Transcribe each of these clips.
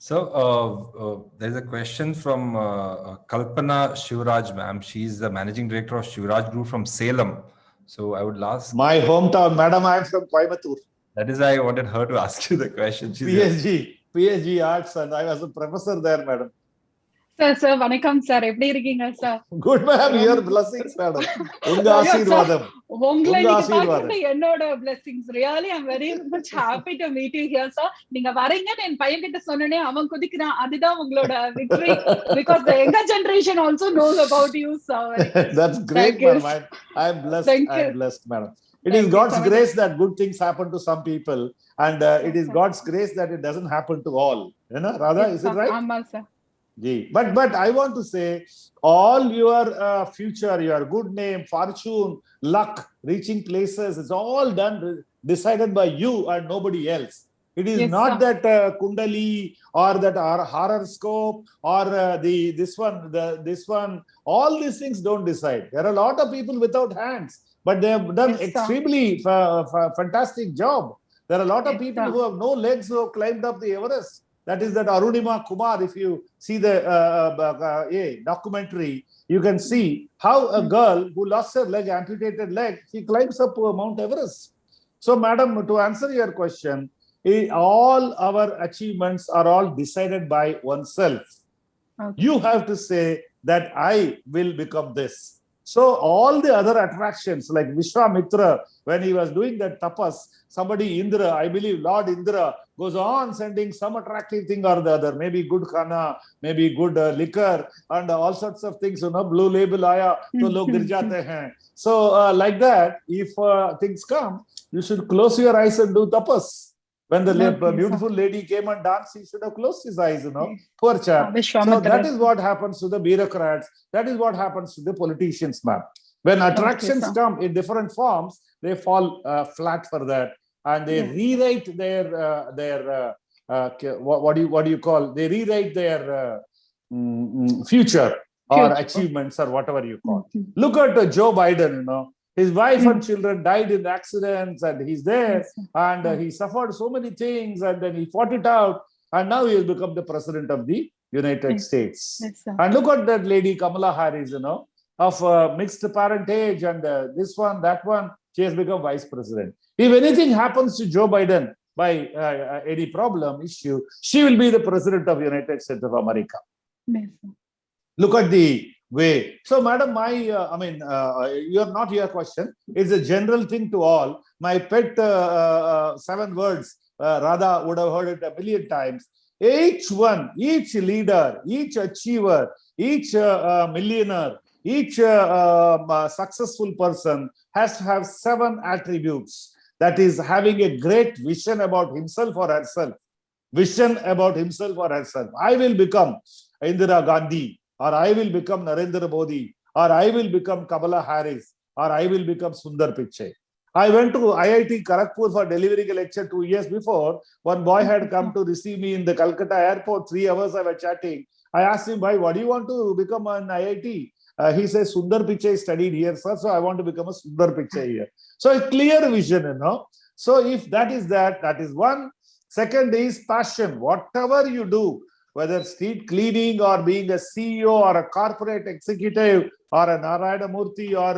There's a question from Kalappana Sivaraj, ma'am. She's the managing director of Sivaraj Group from Salem. So I would ask. My hometown, madam. I am from Coimbatore. That is why I wanted her to ask you the question. She's PhD Arts, and I was a professor there, madam. Sir, வணக்கம் sir, எப்படி இருக்கீங்க sir? Good ma'am, your blessings, madam. உங்க ஆசீர்வாதம். உங்களை பார்க்குறது என்னோட blessings. Really, I'm very much happy to meet you here, sir. நீங்க வரீங்கன்னு என் பையன் கிட்ட சொன்னனே அவன் குதிக்கிறான். அதுதான் உங்களோட victory, because the younger generation also knows about you, sir. That's great, madam. I'm blessed. I'm blessed, madam. It is God's grace that good things happen to some people, and it is God's grace that it doesn't happen to all. You know, Radha, is it right? Yes, sir. But I want to say, all your future, your good name, fortune, luck, reaching places, it's all decided by you and nobody else. It is not that Kundali or that horoscope or this one. All these things don't decide. There are a lot of people without hands, but they have done extremely fantastic job. There are a lot of people who have no legs who have climbed up the Everest. That is that Arunima Kumar. If you see the documentary, you can see how a girl who lost her leg, amputated leg, she climbs up Mount Everest. So, madam, to answer your question, all our achievements are all decided by oneself. You have to say that I will become this. So all the other attractions, like Vishwamitra, when he was doing that tapas, somebody, Indra, I believe Lord Indra, goes on sending some attractive thing or the other, maybe good khana, maybe good liquor, and all sorts of things, blue label aya, to log gir jate hain. So like that, if things come, you should close your eyes and do tapas. When the beautiful lady came and danced, he should have closed his eyes, Poor chap. So that is what happens to the bureaucrats. That is what happens to the politicians, ma'am. When attractions come in different forms, they fall flat for that. And they rewrite their what do you call? They rewrite their future or achievements or whatever you call. Look at Joe Biden, His wife and children died in accidents, and he's there, and he suffered so many things, and then he fought it out, and now he has become the president of the United States. And look at that lady, Kamala Harris, of mixed parentage, and this one, that one, she has become vice president. If anything happens to Joe Biden by any problem, issue, she will be the president of the United States of America. Look at the way. So, madam, you're not your question. It's a general thing to all. My pet 7 words, Radha would have heard it a million times. Each one, each leader, each achiever, each millionaire, each successful person has to have 7 attributes. That is, having a great vision about himself or herself. Vision about himself or herself. I will become Indira Gandhi, or I will become Narendra Modi, or I will become Kamala Harris, or I will become Sundar Pichai. I went to IIT Kharagpur for delivering a lecture 2 years before. One boy had come to receive me in the Calcutta airport. 3 hours I was chatting. I asked him, "Why? What do you want to become an IIT?" He says, "Sundar Pichai studied here, sir, so I want to become a Sundar Pichai here." So a clear vision, So if that is one. Second is passion. Whatever you do, whether street cleaning or being a CEO or a corporate executive or a Narayana Murthy or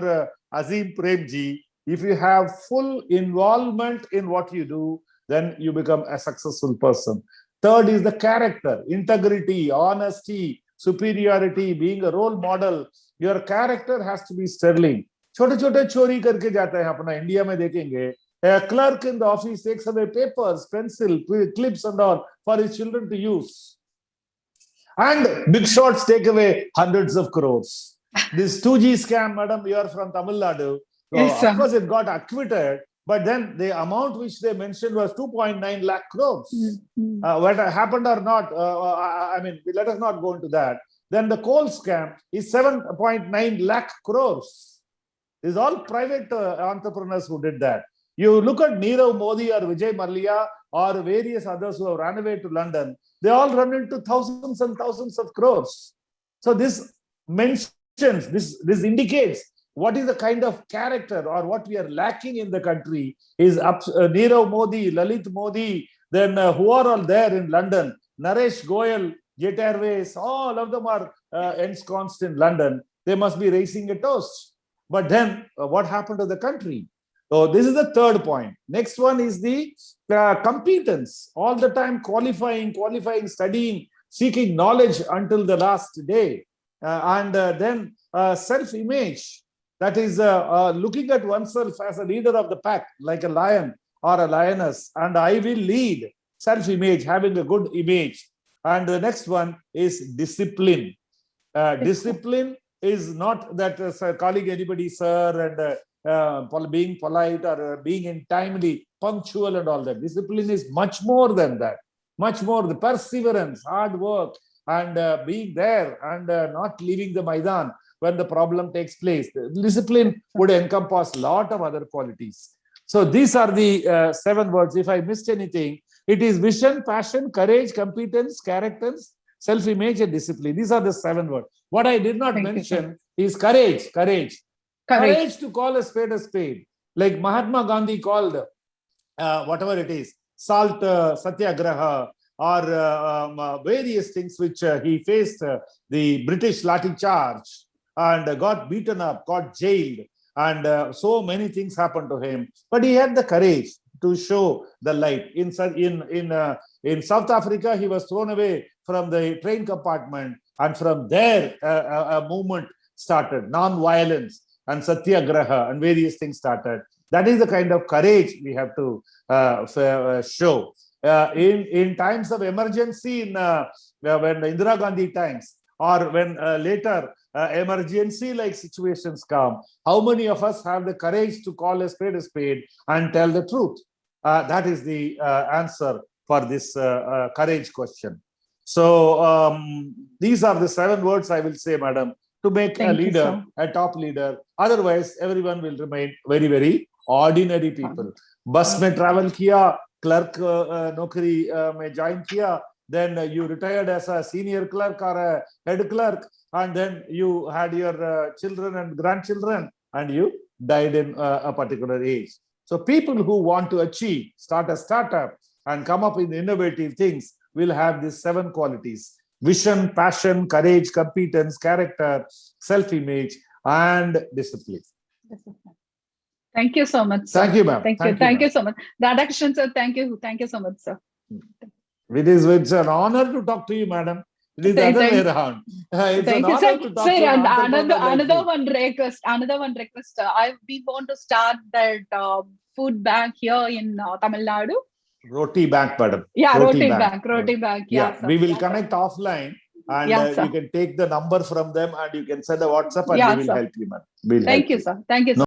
Azim Premji, if you have full involvement in what you do, then you become a successful person. Third is the character, integrity, honesty, superiority, being a role model. Your character has to be sterling. छोटे-छोटे चोरी करके जाते हैं अपना India में देखेंगे. A clerk in the office takes away papers, pencil, clips and all for his children to use. And big shots take away hundreds of crores. This 2G scam, madam, you are from Tamil Nadu. So of course, it got acquitted, but then the amount which they mentioned was 2.9 lakh crores. Whether happened or not, let us not go into that. Then the coal scam is 7.9 lakh crores. These are all private entrepreneurs who did that. You look at Nirav Modi or Vijay Mallya or various others who have run away to London, they all run into thousands and thousands of crores. So this mentions, this indicates what is the kind of character or what we are lacking in the country is Nirav Modi, Lalit Modi, then who are all there in London. Naresh Goyal, Jet Airways, all of them are ensconced in London. They must be raising a toast. But then what happened to the country? So this is the third point. Next one is the competence. All the time qualifying, studying, seeking knowledge until the last day. Then self-image. That is looking at oneself as a leader of the pack, like a lion or a lioness. And I will lead. Self-image, having a good image. And the next one is discipline. Discipline is not that calling anybody sir and being polite or being in timely, punctual and all that. Discipline is much more than that. Much more the perseverance, hard work, and being there and not leaving the Maidan when the problem takes place. The discipline would encompass a lot of other qualities. So these are the 7 words. If I missed anything, it is vision, passion, courage, competence, characters, self-image, and discipline. These are the 7 words. What I did not mention is courage. Courage to call a spade. Like Mahatma Gandhi called whatever it is, salt satyagraha, or various things which he faced the British lathi charge and got beaten up, got jailed, and so many things happened to him. But he had the courage to show the light. In South Africa, he was thrown away from the train compartment, and from there a movement started, non-violence and satyagraha and various things started. That is the kind of courage we have to show. In times of emergency, when the Indira Gandhi times, or when later emergency-like situations come, how many of us have the courage to call a spade and tell the truth? That is the answer for this courage question. So these are the 7 words I will say, madam, to make a leader, a top leader. Otherwise, everyone will remain very, very ordinary people. Bus mein travel kiya, clerk nokri mein join kiya, then you retired as a senior clerk or a head clerk, and then you had your children and grandchildren, and you died in a particular age. So people who want to achieve, start a startup and come up with innovative things will have these 7 qualities: vision, passion, courage, competence, character, self-image, and discipline. Thank you so much, sir. Thank you, ma'am. Thank you so much. Radhakrishnan, sir, thank you so much, sir. It's an honor to talk to you, madam. It is the other way around. It's an honor to talk to you. Another one request. We want to start that food bank here in Tamil Nadu. Roti bank, madam. Yeah, roti bank. Yeah, we will connect offline, and you can take the number from them and you can send a WhatsApp, and we will help you, madam. Thank you, sir. Thank you, sir.